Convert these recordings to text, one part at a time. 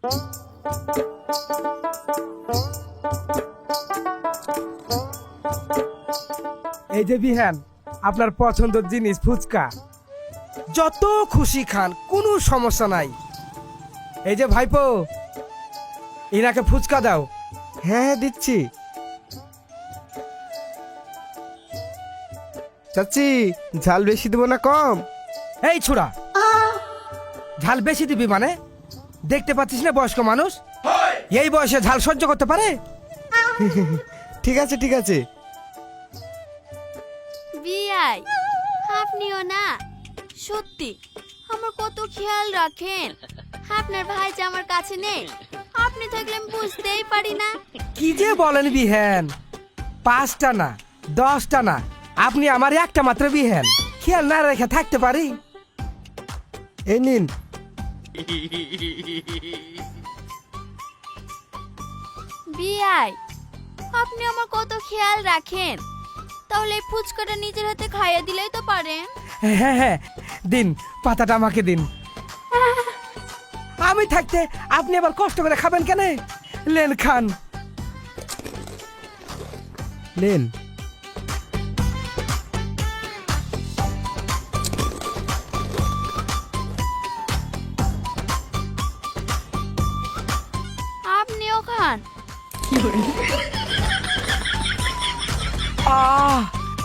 এই যে বিহান, আপনার পছন্দের জিনিস ফুচকা, যত খুশি খান, কোনো সমস্যা নাই। এই যে ভাইপো, ইনাকে ফুচকা দাও। হ্যাঁ হ্যাঁ দিচ্ছি। চাচি, ঝাল বেশি দেবো না কম? এই ছোড়া, ঝাল বেশি দিবি মানে? দেখতে পাচ্ছিস না বয়স্ক মানুষ, এই বয়সে ঝাল সহ্য করতে পারে? ঠিক আছে ঠিক আছে। বিয়াই, আপনিও না সত্যি আমার কত খেয়াল রাখেন। আপনার ভাই যে আমার কাছে নেই, আপনি থাকলে আমি বুঝতেই পারি না। কি যে বলেন বিহান, 5টা না 10টা না, আপনি আমার একটা মাত্র বিহান, খেয়াল না রেখে থাকতে পারি? এই নিন। বিয়াই, আপনি আমার কত খেয়াল রাখেন, তাহলে এই ফুচকাটা নিজের হাতে খাইয়ে দিলেই তো পারেন। হ্যাঁ হ্যাঁ দিন, পাতাটা আমাকে দিন। আমি থাকতে আপনি আবার কষ্ট করে খাবেন কেন? লেন খান। নেন। আপনিও খান।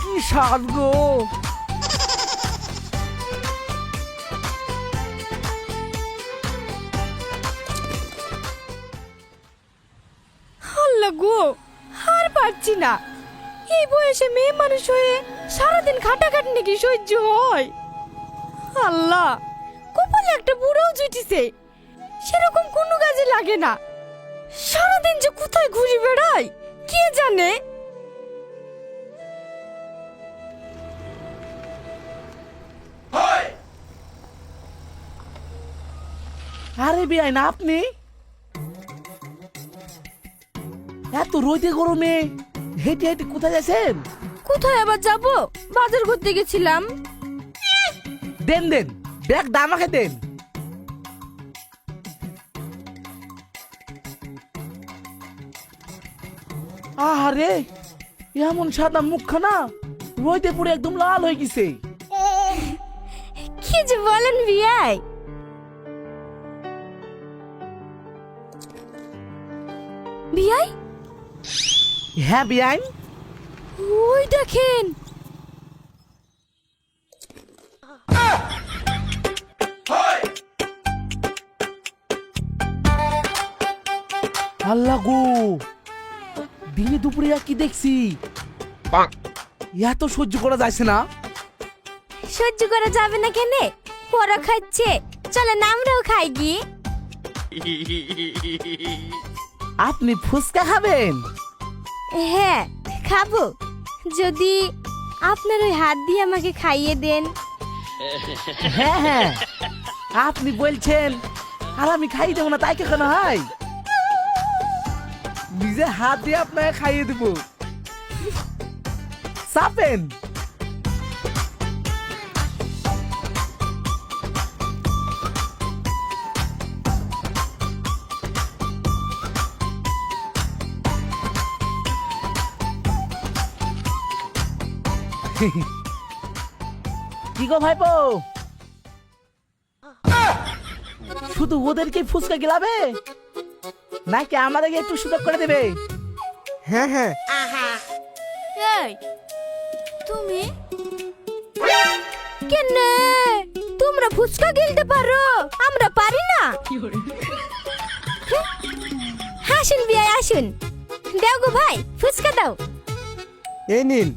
কি স্বাদ গো! আল্লাহ গো, আর পারছি না। এই বয়সে মেয়ে মানুষ হয়ে সারাদিন খাটাখাটি নাকি সহ্য হয়? আল্লাহ, কপালে একটা বুড়োও জুটিছে, সেরকম কোনো কাজে লাগে না। সারাদিন যে কোথায় ঘুরে বেড়ায় কে জানে। আরে বিয়াই না আপনি? এত রোদে গরমে হেঁটে হেঁটে কোথায় যাচ্ছেন? কোথায় আবার যাব? বাজার করতে গেছিলাম। দেন দেন, ব্যাগটা আমাকে দেন। আরে এমন সাদা মুখখানা রোদে পুরো একদম লাল হয়ে গেছে। কি যে বলেন বিয়াই? বিয়াই, হ্যাঁ বিয়াই। ওই দেখেন। আল্লাহ গো, দিনে দুপুরে আর কি দেখছি? এত সহ্য করা যাচ্ছে না। সহ্য করা যাবে না কেনে? ওরা খাচ্ছে, চলেন আমরাও খাই গিয়ে। আপনি ফুচকা খাবেন? হ্যাঁ খাবো, যদি আপনার ওই হাত দিয়ে আমাকে খাইয়ে দেন। হ্যাঁ হ্যাঁ, আপনি বলছেন আর আমি খাইয়ে দেবো না তাই কেন হয়? নিজে হাত দিয়ে আপনাকে খাইয়ে দেব, চাপেন। কি গো ভাইপো, শুধু ওদেরকে ফুচকা গিলাবে নাকি আমাদেরকে একটু সুযোগ করে দেবে? হ্যাঁ হ্যাঁ। এই তুমি কেনে তোমরা ফুচকা গিলতে পারো, আমরা পারি না? হাসুন বিয়াই আসুন, দাও গো ভাই ফুচকা দাও। এই নিন।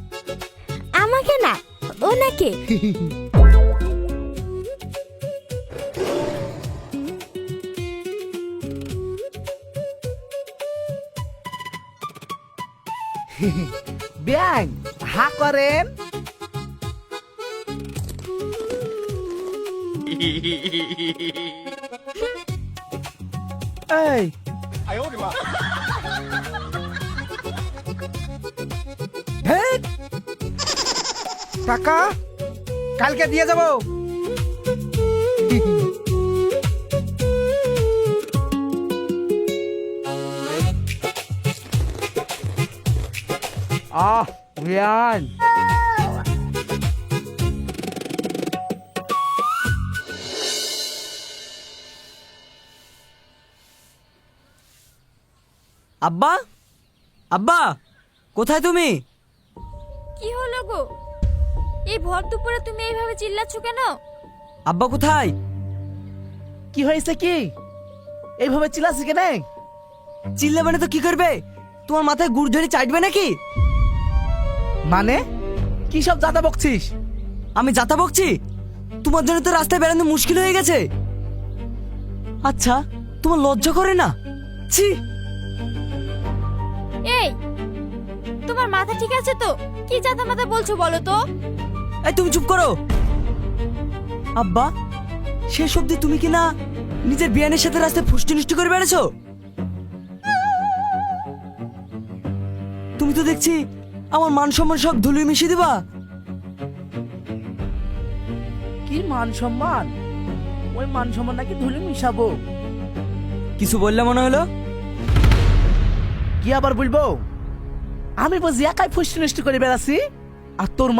আমাকে না, ওনাকে। ব্যাং হা করেন। এই ধ্যাৎ! টাকা কালকে দিয়ে যাব। বিয়ান আব্বা আব্বা কোথায় তুমি? কি হলো গো? এই ভর দুপুরে তুমি এইভাবে চিল্লাচ্ছ কেন? আব্বা কোথায়? কি হয়েছে কি এইভাবে চিল্লাছিস কেন? চিল্লাবে না তো কি করবে? তোমার মাথায় গুড় ধরে চাটবে নাকি? মানে কি সব জাতা বকছিস? আমি যাতা বকছি? তোমার জন্য তো রাস্তায় বেরোনো মুশকিল হয়ে গেছে। আচ্ছা তোমার লজ্জা করে না? ছি! এই তোমার মাথা ঠিক আছে তো? কি জাতা মাথা বলছো বলো তো? এই তুমি চুপ করো। আব্বা শেষ অব্দি তুমি কি না নিজের বিয়ানের সাথে রাস্তায় ফুষ্টি নষ্টি করে বেড়েছো? তুমি তো দেখছি আমার মান সম্মান সব ধুলোয় মিশিয়ে দিবা। কি মান সম্মান? ওই মান সম্মান নাকি ধুলে মিশাবো? কিছু বললে মনে হলো? কি আবার বলবো? আমি বুঝি একাই ফুষ্টি নষ্টি করে বেড়াচ্ছি, আর তোর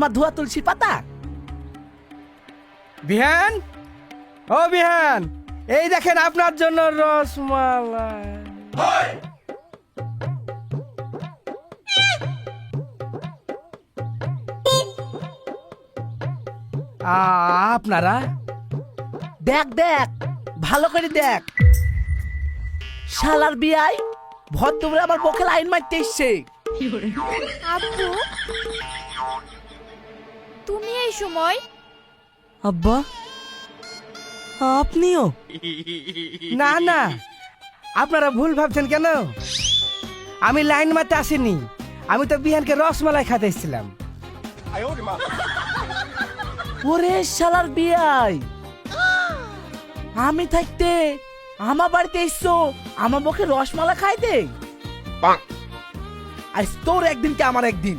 মা ধোয়া তুলসী পাতা। বিহান, ও বিহান, এই দেখেন আপনার জন্য রসমালাই। আপনারা দেখ দেখ ভালো করে দেখ, শালার বিয়াই ভদ্র আমার বকে লাইন মারতে এসছে। আব্বু তুমি এই সময়? আব্বা আপনিও? না না, আপনারা ভুল ভাবছেন কেন? আমি লাইন মারতে আসিনি, আমি তো বিহানকে রসমালাই খাতে এসেছিলাম। ওরে শালার বিয়াই, আমি থাকতে আমার বাড়িতে এসছো আমার বকে রসমালা খাইতে? আজ তোর একদিন কি আমার একদিন।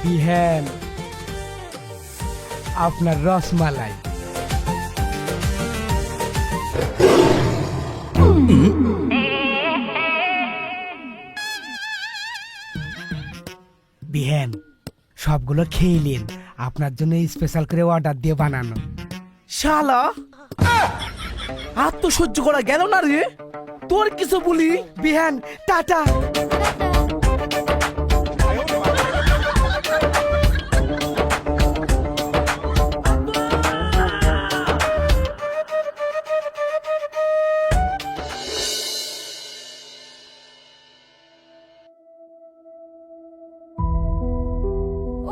বিহান, আপনার রসমালাই। বিহান সবগুলো খেয়ে নিন, আপনার জন্য স্পেশাল করে অর্ডার দিয়ে বানানো। শালা আর তো সহ্য করা গেল না রে, তোর কিছু বলি। বিহান টাটা।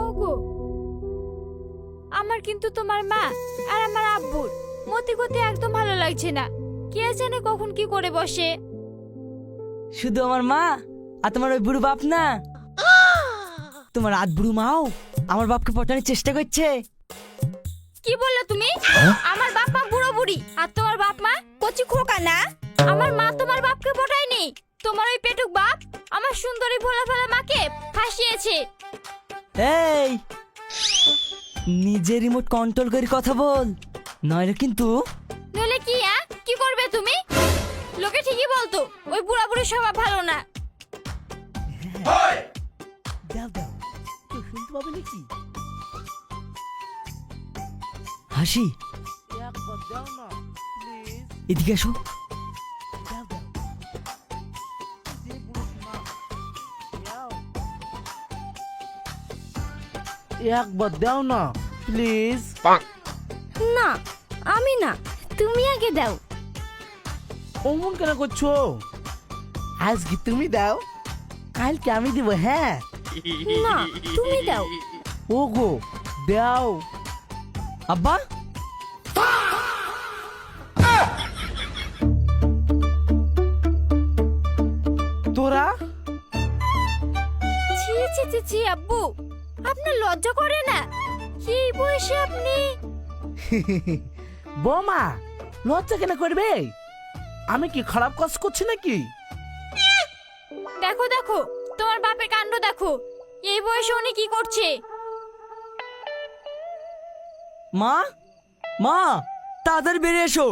ওগো আমার কিন্তু তোমার মা আর আমার আব্বুর মতি গতি একদম ভালো লাগছে না। কে জানে কখন কি করে বসে। শুধু আমার মা আর তোমার ওই বুড়ো বাপ না, তোমার আধ বুড়ো মাও আমার বাপকে পটানোর চেষ্টা করছে। কি বললো তুমি? আমার বাপ মা বুড়ো বুড়ি আর তোমার বাপ মা কচি খোকা না? আমার মা তোমার বাপকে পটায়নি, তোমার ওই পেটুক বাপ আমার সুন্দরী ভোলা ফেলা মাকে ফাঁসিয়েছে। এই নিজে রিমোট কন্ট্রোল করে কথা বল, নইলে কিন্তু। নইলে কি কি করবে তুমি? লোকে ঠিকই বলতো ওই বুড়া বুড়ি স্বভাব ভালো না। দাও দাও, কেউ শুনতে পাবে নাকি? হাসি একবার দাও না প্লিজ, এদিকে এসো। দাও দাও। যে বুড়ো মা, দাও। একবার দাও না প্লিজ। না আমি না, তুমি আগে দাও। অমন কেন করছো? আজকে তুমি দাও, কালকে আমি দিব। হ্যাঁ না তুমি দাও। ওগো দাও। আব্বা তোরা ছি ছি ছি ছি আব্বু, আপনার লজ্জা করে না? এই বয়সে আপনি বৌমা লজ্জা কেন করবে? আমি কি খারাপ কাজ করছি নাকি? দেখো দেখো তোমার বাপের কাণ্ড দেখো, এই বয়সে উনি কি করছে। মা, মা, তাড়াতাড়ি বেরিয়ে এসো।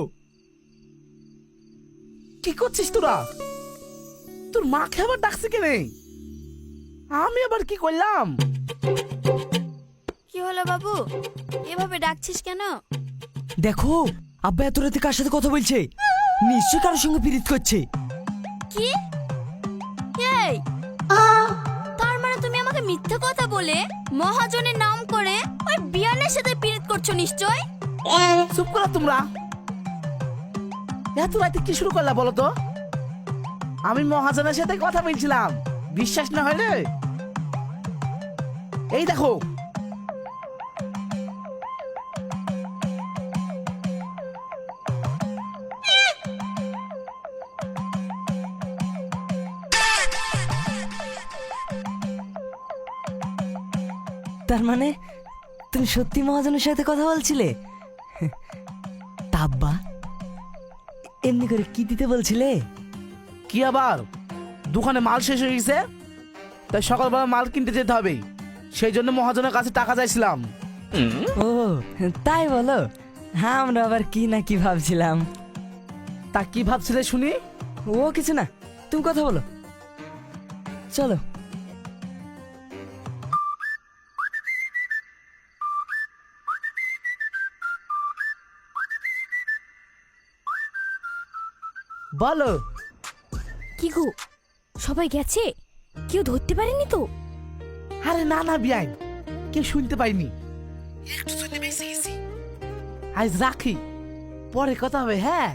কি করছিস তোরা? তোর মাকে আবার ডাকছে কেনে? আমি আবার কি করলাম? কি হলো বাবু, এভাবে ডাকছিস কেন? দেখো আব্বা এত রাতে কার সাথে কথা বলছে, নিশ্চয়ই কারোর সঙ্গে পীড়িত করছে। কি? এই, তার মানে তুমি আমাকে মিথ্যে কথা বলে মহাজনের নাম করে ওই বিয়ানের সাথে পীড়িত করছো নিশ্চয়? চুপ করো তোমরা। এত রাতে কি শুরু করলা বলো তো? আমি মহাজনের সাথে কথা বলছিলাম, বিশ্বাস না হলে এই দেখো। তার মানে তুমি সত্যি মহাজনের সাথে কথা বলছিলে? তা আব্বা এমনি করে কি দিতে বলছিলে? কি আবার, দোকানে মাল শেষ হয়ে গেছে, তাই সকালবেলা মাল কিনতে যেতে হবে, সেই জন্য মহাজনের কাছে টাকা চাইছিলাম। ও তাই বলো? হ্যাঁ, আমরা আবার কি না কি ভাবছিলাম। তা কি ভাবছিলে শুনি? ও কিছু না, তুমি কথা বলো, চলো। বলো। কি গো, সবাই গেছে? কেউ ধরতে পারেনি তো? আরে না না বিয়াই, কেউ শুনতে পাইনি, একটু শুনতে বেশি গেছি। আজ রাখি, পরে কথা হবে। হ্যাঁ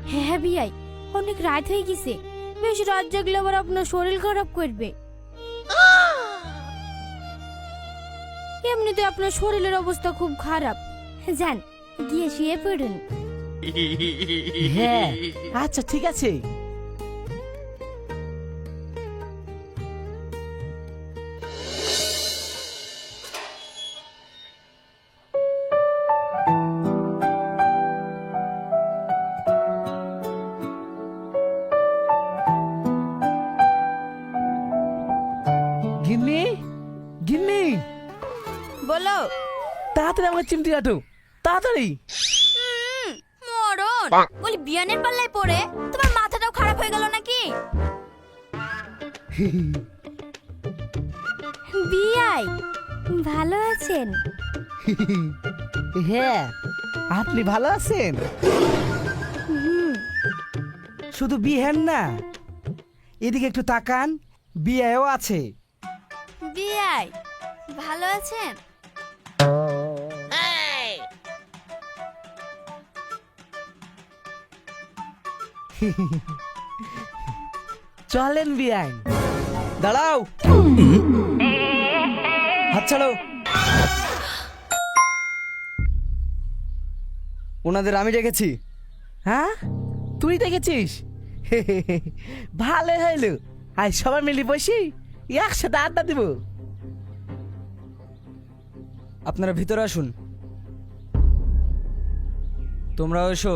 হ্যাঁ হ্যাঁ বিয়াই, অনেক রাত হয়ে গেছে, বেশ রাত জাগলে আবার আপনার শরীর খারাপ করবে। এমনিতে আপনার শরীরের অবস্থা খুব খারাপ, যান গিয়ে শুয়ে পড়ুন। হ্যাঁ আচ্ছা ঠিক আছে। গিন্নি, গিন্নি, বলো। তাড়াতাড়ি আমার চিমটি কাটো, তাড়াতাড়ি। মরণ বলি, বিয়ানের পাল্লায় পড়ে তোমার মাথাটাও খারাপ হয়ে গেল নাকি? বিয়াই ভালো আছেন? হ্যাঁ, আপনি ভালো আছেন? শুধু বিহেন না, এদিকে একটু তাকান, বিয়েও আছে। বিয়াই ভালো আছেন? চলেন বিয়াই। দাঁড়াও, হাত ছাড়ো। ওনাদের আমি ডেকেছি। হ্যাঁ তুই দেখেছিস? ভালো হইলো, আজ সবাই মিলে বসি একসাথে আড্ডা দিব। আপনারা ভিতরে আসুন, তোমরা এসো।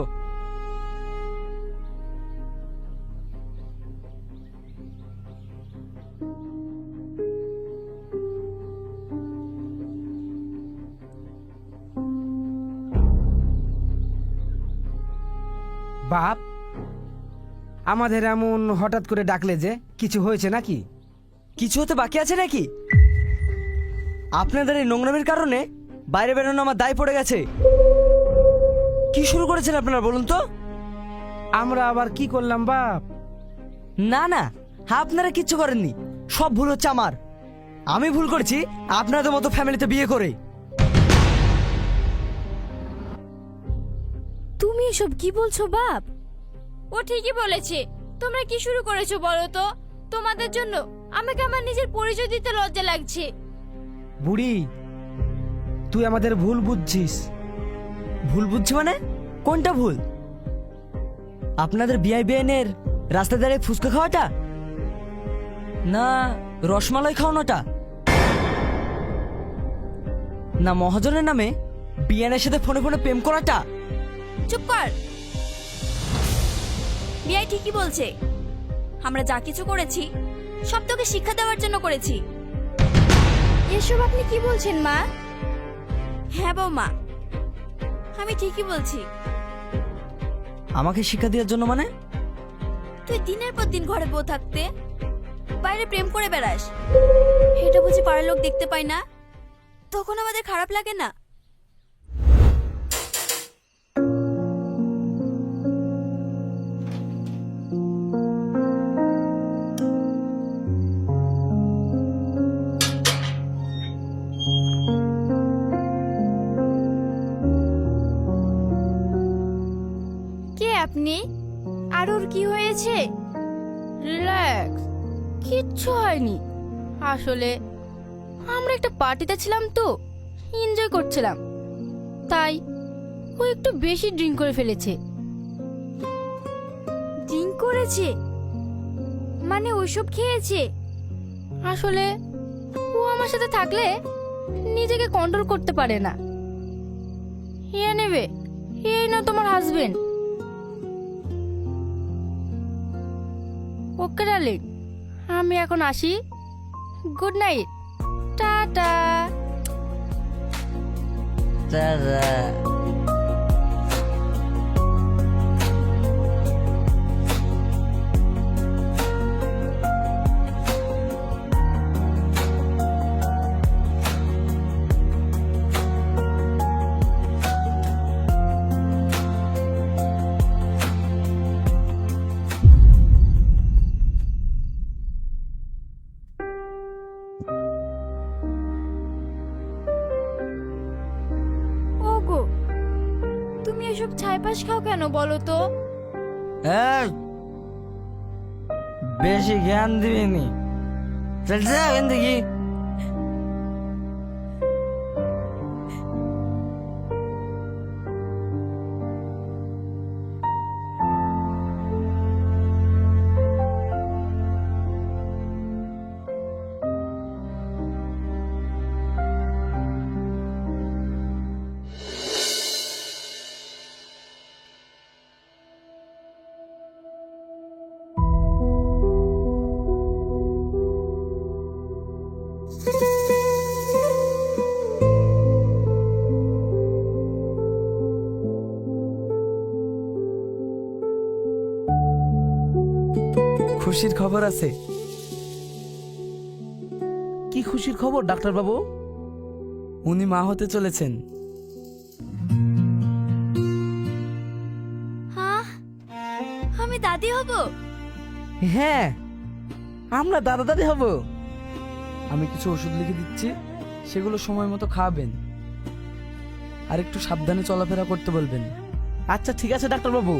বাপ, আমাদের এমন হঠাৎ করে ডাকলে যে, কিছু হয়েছে নাকি? কিছু হতে বাকি আছে নাকি? আপনাদের এই নোংরামির কারণে বাইরে বেরোনো আমার দায় পড়ে গেছে। কি শুরু করেছেন আপনারা বলুন তো? আমরা আবার কি করলাম বাপ? না না, আপনারা কিচ্ছু করেননি, সব ভুল হচ্ছে আমার। আমি ভুল করেছি আপনাদের মতো ফ্যামিলিতে বিয়ে করে। তুমি এসব কি বলছো বাপ? ও ঠিকই বলেছে, তোমরা কি শুরু করেছো বলো তো? তোমাদের জন্য আমাকে আমার নিজের পরিচয় দিতে লজ্জা লাগছে। বুড়ি, তুই আমাদের ভুল বুঝছিস। ভুল বুঝছি মানে? কোনটা ভুল? আপনাদের বিআই বিএনের রাস্তা দাঁড়িয়ে ফুচকা খাওয়াটা, না রসমালাই খাওয়ানোটা? না মহাজনের নামে বিয়ানের সাথে ফোনে ফোনে প্রেম করাটা? চুপ কর। বিয়াই ঠিকই বলছে, আমরা যা কিছু করেছি সব তোকে শিক্ষা দেওয়ার জন্য করেছি। এসব আপনি কি বলছেন মা? হ্যাঁ বৌমা, আমি ঠিকই বলছি। আমাকে শিক্ষা দেওয়ার জন্য মানে? তুই দিনের পর দিন ঘরে বউ থাকতে বাইরে প্রেম করে বেড়াস, এটা বুঝি পাড়ার লোক দেখতে পায় না? তখন আমাদের খারাপ লাগে না? কে আপনি? আর ওর কি হয়েছে? রিল্যাক্স, কিচ্ছু হয়নি। আসলে আমরা একটা পার্টিতে ছিলাম তো, এনজয় করছিলাম, তাই ও একটু বেশি ড্রিঙ্ক করে ফেলেছে। ড্রিঙ্ক করেছে মানে ওইসব খেয়েছে। আসলে ও আমার সাথে থাকলে নিজেকে কন্ট্রোল করতে পারে না। এ নেবে, এই না তোমার হাজবেন্ড। ওকে ডার্লিং, আমি এখন আসি। Good night, tata. ওগো, তুমি এসব ছাইপাশ খাও কেন বলো তো? এই, বেশি জ্ঞান দিবিনি। চল যা এখান থেকে। খুশির খবর আছে। কি খুশির খবর ডাক্তার বাবু? উনি মা হতে চলেছেন। হ্যাঁ, আমি দাদি হব। হ্যাঁ, আমরা দাদা দাদি হব। আমি কিছু ওষুধ লিখে দিচ্ছি, সেগুলো সময় মতো খাওয়াবেন আর একটু সাবধানে চলাফেরা করতে বলবেন। আচ্ছা ঠিক আছে ডাক্তার বাবু।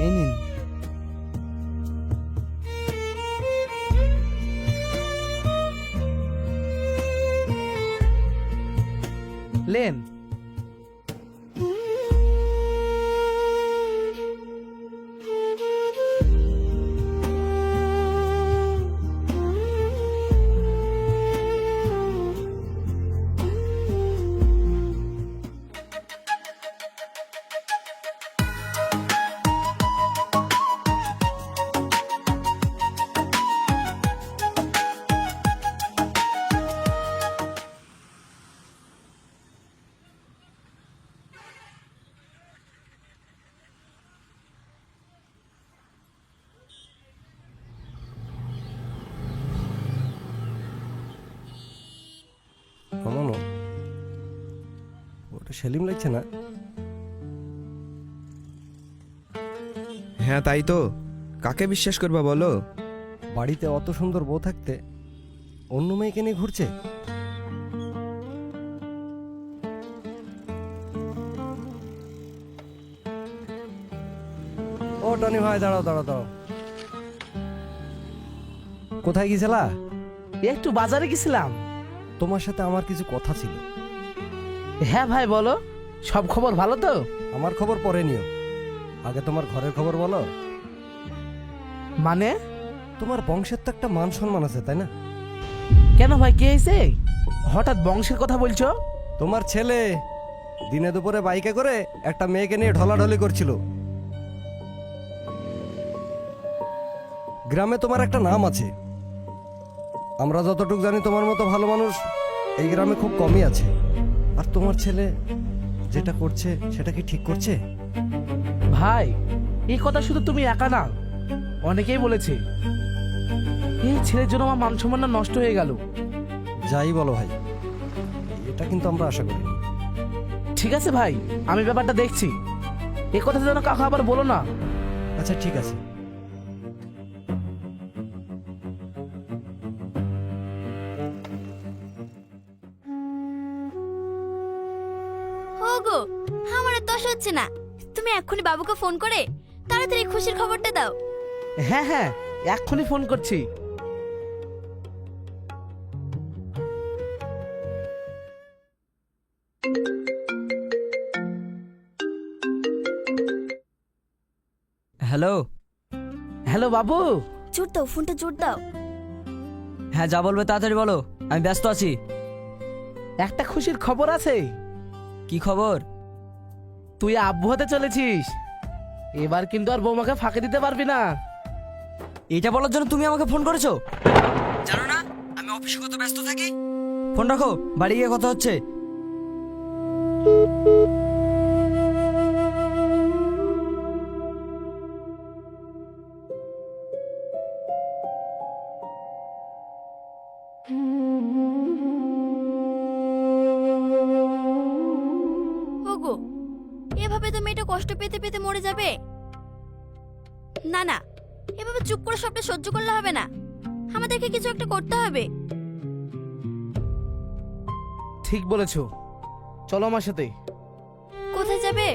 এই নিন। লেন। কমানো ওটা সেলিম লাগছে না? হ্যাঁ তাই তো, কাকে বিশ্বাস করবা বলো? বাড়িতে অত সুন্দর বউ থাকতে অন্য মেয়েকে নিয়ে ঘুরছে। ও টনি ভাই, দাঁড়াও দাঁড়াও দাঁড়াও। কোথায় গেছিলা? একটু বাজারে গেছিলাম। তোমার সাথে আমার কিছু কথা ছিল। হ্যাঁ ভাই বলো, সব খবর ভালো তো? আমার খবর পরে নিও, আগে তোমার ঘরের খবর বলো। মানে? তোমার বংশের তো একটা মান সম্মান আছে, তাই না? কেন ভাই, কি হয়েছে? হঠাৎ বংশের কথা বলছো? তোমার ছেলে দিনে দুপুরে বাইকে করে একটা মেয়েকে নিয়ে ঢলাঢলি করছিল। গ্রামে তোমার একটা নাম আছে। আমরা যতটুকু জানি তোমার মতো ভালো মানুষ এই গ্রামে খুব কমই আছে। আর তোমার ছেলে যেটা করছে সেটা কি ঠিক করছে? ভাই, এই কথা শুধু তুমি একা না, অনেকেই বলেছে। এই ছেলের জন্য আমার মান সম্মান নষ্ট হয়ে গেল। যাই বলো ভাই, এটা কিন্তু আমরা আশা করিনি। ঠিক আছে ভাই, আমি ব্যাপারটা দেখছি। এই কথা যেন কাকা আবার বলো না। আচ্ছা ঠিক আছে। ওগো, আমার আর তস হচ্ছে না। তুমি এক্ষুনি বাবুকে ফোন করে তাড়াতাড়ি খুশির খবরটা দাও। হ্যাঁ হ্যাঁ, এক্ষুনি ফোন করছি। হ্যালো। হ্যালো বাবু। জোর দাও, ফোনটা জোর দাও। হ্যাঁ, যা বলবে তাড়াতাড়ি বলো, আমি ব্যস্ত আছি। একটা খুশির খবর আছে। কি খবর? তুই আব্বু হতে চলেছিস। এবার কিন্তু আর বৌমাকে ফাঁকি দিতে পারবি না। এটা বলার জন্য তুমি আমাকে ফোন করেছো? জানো না আমি অফিসে কত ব্যস্ত থাকি। ফোন রাখো, বাড়ি গিয়ে কথা হচ্ছে। ওগো, এভাবে তো মেয়েটা কষ্ট পেতে পেতে মরে যাবে। না না, এভাবে চুপ করে সবটা সহ্য করলে হবে না। আমাদেরকে কিছু একটা করতে হবে। ঠিক বলেছো, চলো আমার সাথে। কোথায় যাবে?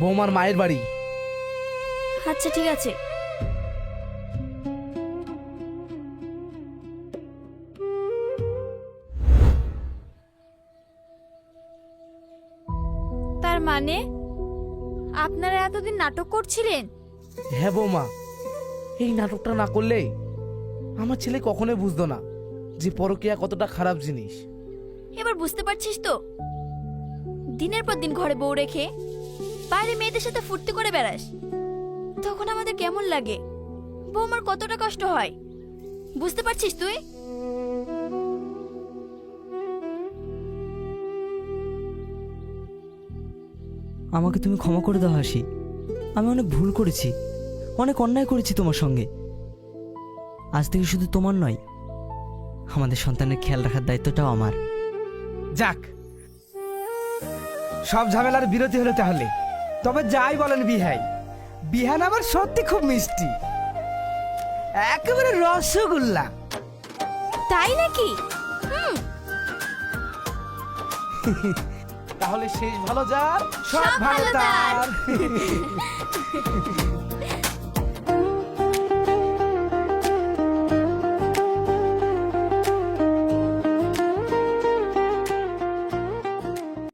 বৌমার মায়ের বাড়ি। আচ্ছা ঠিক আছে। তার মানে আপনারা এতদিন নাটক করছিলেন? হ্যাঁ বৌমা, এই নাটকটা না করলে আমার ছেলে কখনোই বুঝতো না যে পরকীয়া কতটা খারাপ জিনিস। এবার বুঝতে পারছিস তো? দিনের পর দিন ঘরে বউ রেখে বাইরে মেয়েদের সাথে ফুর্তি করে বেড়াস, তখন আমাদের কেমন লাগে, বৌমার কতটা কষ্ট হয়, বুঝতে পারছিস তুই? আমাকে তুমি ক্ষমা করে দাও হাসি। আমি অনেক ভুল করেছি, অনেক অন্যায় করেছি তোমার সঙ্গে। আজ থেকে শুধু তোমার নয়, আমাদের সন্তানের খেয়াল রাখার দায়িত্বটাও আমার। যাক, সব ঝামেলার বিরতি হলো তাহলে। তবে যাই বলেন বিহাই, বিহান আবার সত্যি খুব মিষ্টি, একেবারে রসগোল্লা। তাই নাকি? তাহলে শেষ ভালো যার সব ভালো ভালো তার। তার।